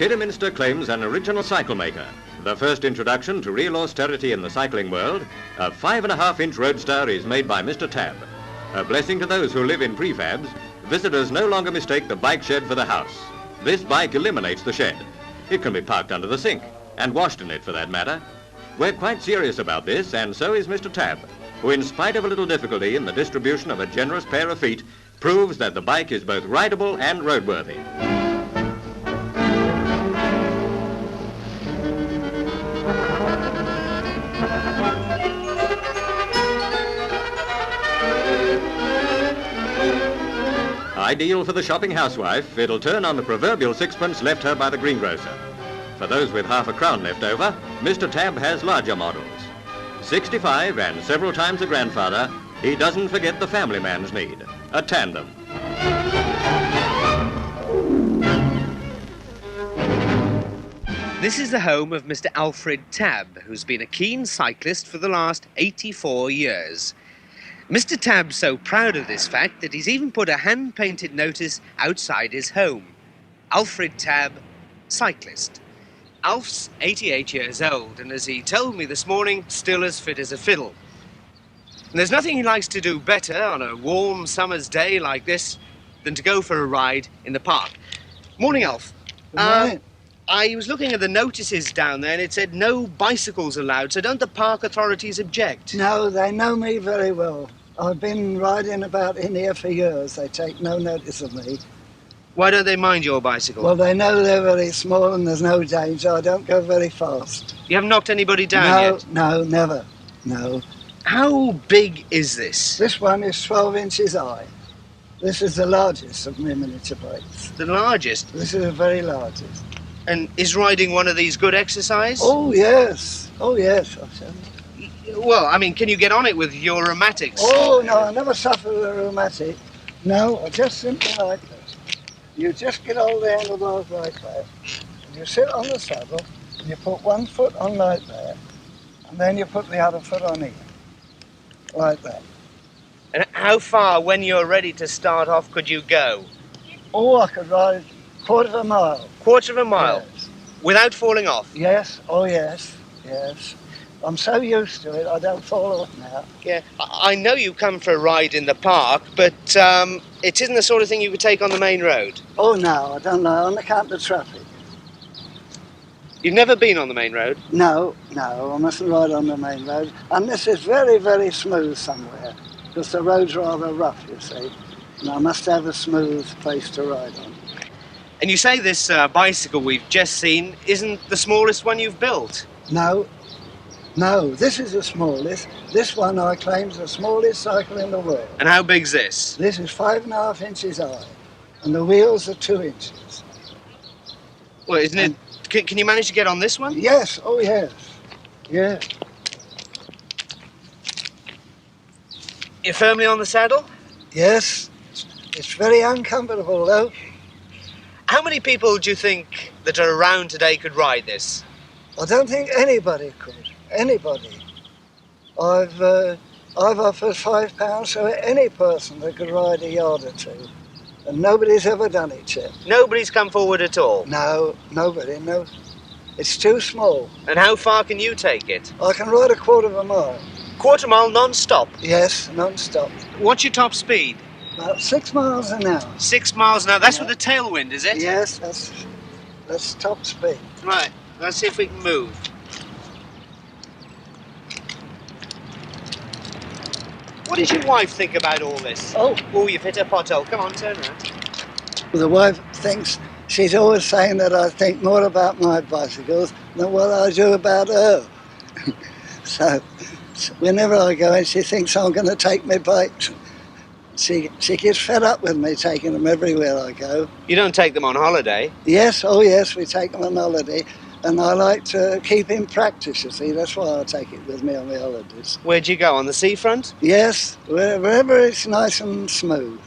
Kidderminster claims an original cycle maker. The first introduction to real austerity in the cycling world, a 5.5-inch roadster is made by Mr. Tabb. A blessing to those who live in prefabs, visitors no longer mistake the bike shed for the house. This bike eliminates the shed. It can be parked under the sink, and washed in it for that matter. We're quite serious about this, and so is Mr. Tabb, who in spite of a little difficulty in the distribution of a generous pair of feet, proves that the bike is both rideable and roadworthy. Ideal for the shopping housewife, it'll turn on the proverbial sixpence left her by the greengrocer. For those with half a crown left over, Mr. Tabb has larger models. 65 and several times a grandfather, he doesn't forget the family man's need, a tandem. This is the home of Mr. Alfred Tabb, who's been a keen cyclist for the last 84 years. Mr. Tabb's so proud of this fact that he's even put a hand-painted notice outside his home. Alfred Tabb, cyclist. Alf's 88 years old, and as he told me this morning, still as fit as a fiddle. And there's nothing he likes to do better on a warm summer's day like this than to go for a ride in the park. Morning, Alf. Good morning. I was looking at the notices down there and it said no bicycles allowed, so don't the park authorities object? No, they know me very well. I've been riding about in here for years. They take no notice of me. Why don't they mind your bicycle? Well, they know they're very small and there's no danger. I don't go very fast. You haven't knocked anybody down yet? No, never. No. How big is this? This one is 12 inches high. This is the largest of my miniature bikes. The largest? This is the very largest. And is riding one of these good exercise? Oh, yes. Oh, yes. Well, I mean, can you get on it with your rheumatics? Oh, no, I never suffered a rheumatic. No, I just simply like this. You just get all the handlebars like that. And you sit on the saddle, and you put one foot on like that, and then you put the other foot on here. Like that. And how far, when you're ready to start off, could you go? Oh, I could ride a quarter of a mile. Quarter of a mile? Yes. Without falling off? Yes, oh yes, yes. I'm so used to it, I don't fall off now. Yeah, I know you come for a ride in the park, but it isn't the sort of thing you could take on the main road. Oh no, I don't know, on account of traffic. You've never been on the main road? No, I mustn't ride on the main road. And this is very, very smooth somewhere, because the road's rather rough, you see. And I must have a smooth place to ride on. And you say this bicycle we've just seen isn't the smallest one you've built? No, this is the smallest. This one I claim is the smallest cycle in the world. And how big's this? This is 5.5 inches high, and the wheels are 2 inches. Well, isn't it? Can you manage to get on this one? Yes, oh yes, yeah. You're firmly on the saddle? Yes, it's very uncomfortable though. How many people do you think that are around today could ride this? I don't think anybody could. Anybody. I've offered £5 to any person that could ride a yard or two, and nobody's ever done it yet. Nobody's come forward at all? No, nobody, no. It's too small. And how far can you take it? I can ride a quarter of a mile. Quarter mile non-stop? Yes, non-stop. What's your top speed? About 6 miles an hour. 6 miles an hour. That's Yeah. with the tailwind, is it? Yes, that's top speed. Right. Let's see if we can move. What does your wife think about all this? Oh, You've hit a pothole. Come on, turn around. the wife thinks, she's always saying that I think more about my bicycles than what I do about her. So whenever I go in, she thinks I'm going to take my bikes. She gets fed up with me taking them everywhere I go. You don't take them on holiday? Yes, oh yes, we take them on holiday. And I like to keep in practice, you see. That's why I take it with me on my holidays. Where'd you go, on the seafront? Yes, wherever it's nice and smooth.